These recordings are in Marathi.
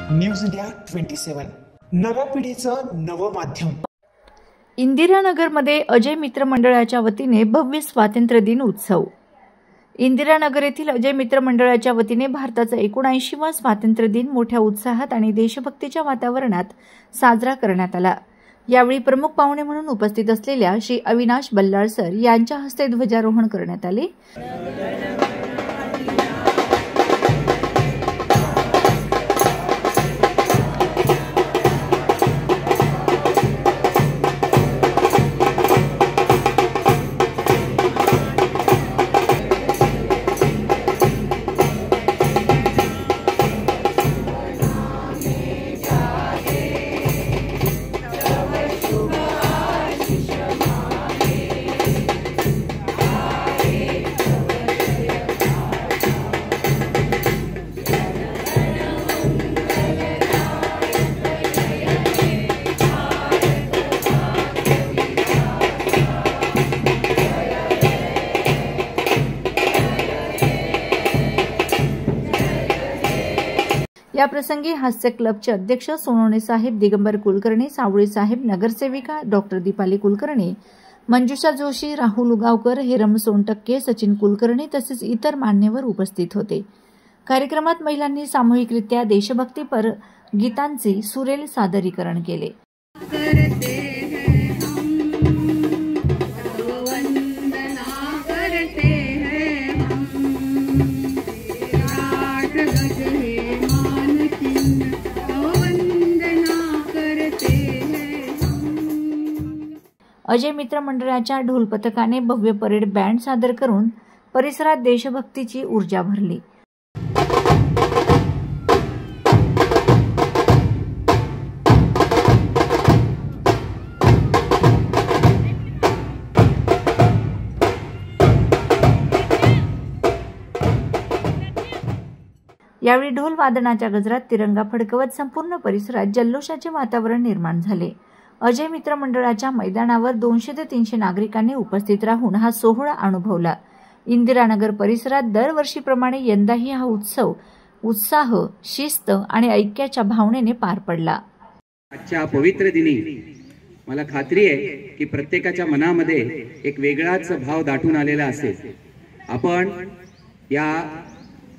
न्यूज इंडिया 27 नव्या पिढीचं नवं माध्यम। इंदिरानगरमध्ये अजय मित्र मंडळाच्या वतीने भव्य स्वातंत्र्य दिन उत्सव। इंदिरानगर येथील अजय मित्र मंडळाच्या वतीने भारताचा 79वा स्वातंत्र्य दिन मोठ्या उत्साहात आणि देशभक्तीच्या वातावरणात साजरा करण्यात आला। यावेळी प्रमुख पाहुणे म्हणून उपस्थित असलेल्या श्री अविनाश बल्लाळ सर यांच्या हस्ते ध्वजारोहण करण्यात आले। या प्रसंगी हास्य क्लबचे अध्यक्ष सोनवणे साहेब, दिगंबर कुलकर्णी, सावळी साहेब, नगरसेविका डॉक्टर दीपाली कुलकर्णी, मंजुषा जोशी, राहुल उगावकर, हेरम सोनटक्के, सचिन कुलकर्णी तसेच इतर मान्यवर उपस्थित होते। कार्यक्रमात महिलांनी सामूहिकरित्या देशभक्तीपर गीतांचे सुरेल सादरीकरण केले। अजय मित्र मंडळाच्या ढोल पथकाने भव्य परेड बँड सादर करून परिसरात देशभक्तीची ऊर्जा भरली। यावेळी ढोल वादनाच्या गजरात तिरंगा फडकवत संपूर्ण परिसरात जल्लोषाचे वातावरण निर्माण झाले। अजय मित्र मंडळाच्या मैदानावर 200 ते 300 नागरिकांनी उपस्थित राहून हा सोहळा अनुभवला। इंदिरानगर परिसरात दरवर्षीप्रमाणे यंदाही हा उत्सव उत्साह, शिस्त आणि ऐक्याच्या भावनेने पार पडला। आजच्या पवित्र दिनी मला खात्री आहे की प्रत्येकाच्या मनामध्ये एक वेगळाच भाव दाटून आलेला असेल। आपण या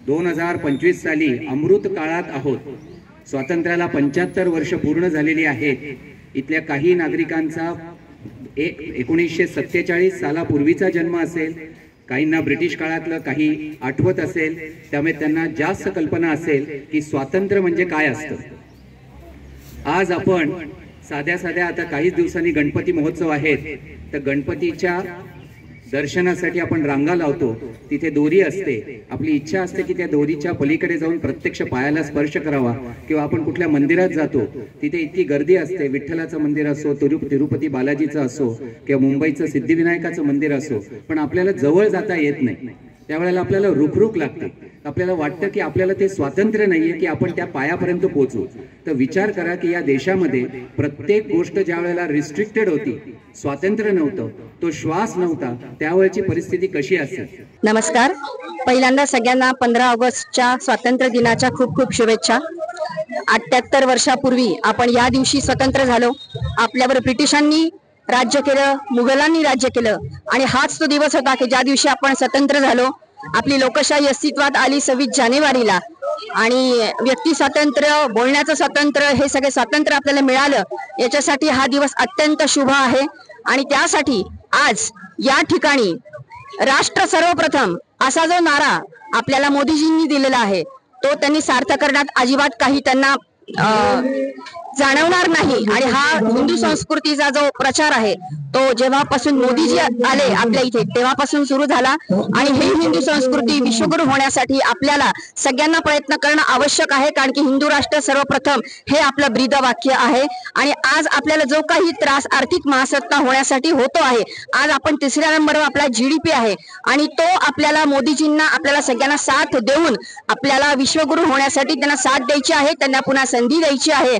2025 साली अमृत काळात आहोत। स्वातंत्र्याला 75 वर्ष पूर्ण झालेली आहेत। इथल्या काही नागरिकांचा 1947 सालापूर्वीचा जन्म असेल, काहींना ब्रिटिश काळातलं काही आठवत असेल, त्यामुळे त्यांना जास्त कल्पना असेल की स्वातंत्र्य म्हणजे काय असतं। आज आपण साध्या आता काही दिवसांनी गणपती महोत्सव आहेत, तर गणपतीच्या दर्शनासाठी आपण रांगा लावतो, तिथे दोरी असते। आपली इच्छा असते की त्या दोरीच्या पलीकडे जाऊन प्रत्यक्ष पायाला स्पर्श करावा, किंवा आपण कुठल्या मंदिरात जातो तिथे इतकी गर्दी असते, विठ्ठलाचं मंदिर असो, तिरुपती बालाजीचं असो किंवा मुंबईचं सिद्धिविनायकाचं मंदिर असो, पण आपल्याला जवळ जाता येत नाही। त्यावेळेला आपल्याला रुखरुख लागते, आपल्याला वाटतं की आपल्याला ते स्वातंत्र्य नाहीये की आपण त्या पायापर्यंत पोहोचू। तर विचार करा की या देशामध्ये प्रत्येक गोष्ट ज्या वेळेला रिस्ट्रिक्टेड होती, स्वातंत्र्य नव्हतं, तो श्वास नव्हता, त्यावेळची परिस्थिती कशी असेल। नमस्कार, पहिल्यांदा सगळ्यांना 15 ऑगस्टच्या स्वातंत्र्य दिनाच्या खूप खूप शुभेच्छा। 78 वर्षापूर्वी आपण या दिवशी स्वतंत्र झालो। आपल्यावर ब्रिटिशांनी राज्य केलं, मुघलांनी राज्य केलं, आणि हाच तो दिवस होता की ज्या दिवशी आपण स्वतंत्र झालो। आपली लोकशाही अस्तित्वात आली 26 जानेवारीला, आणि व्यक्ती स्वातंत्र्य, बोलण्याचं स्वातंत्र्य, हे सगळे स्वातंत्र्य आपल्याला मिळालं, याच्यासाठी हा दिवस अत्यंत शुभ आहे। आणि त्यासाठी आज या ठिकाणी राष्ट्र सर्वप्रथम असा जो नारा आपल्याला मोदीजींनी दिलेला आहे, तो त्यांनी सार्थ करण्यात अजिबात काही त्यांना जाणवणार नाही। आणि हा हिंदू संस्कृतीचा जो प्रचार आहे तो जेव्हापासून मोदीजी आले आपल्या इथे तेव्हापासून सुरू झाला, आणि ही हिंदू संस्कृती विश्वगुरु होण्यासाठी आपल्याला सगळ्यांना प्रयत्न करणं आवश्यक आहे, कारण की हिंदू राष्ट्र सर्वप्रथम हे आपलं ब्रीदवाक्य आहे। आणि आज आपल्याला जो काही त्रास आर्थिक महासत्ता होण्यासाठी होतो आहे, आज आपण 3ऱ्या नंबरवर आपला GDP आहे, आणि तो आपल्याला मोदीजींना आपल्याला सगळ्यांना साथ देऊन आपल्याला विश्वगुरु होण्यासाठी त्यांना साथ द्यायची आहे, त्यांना पुन्हा संधी द्यायची आहे।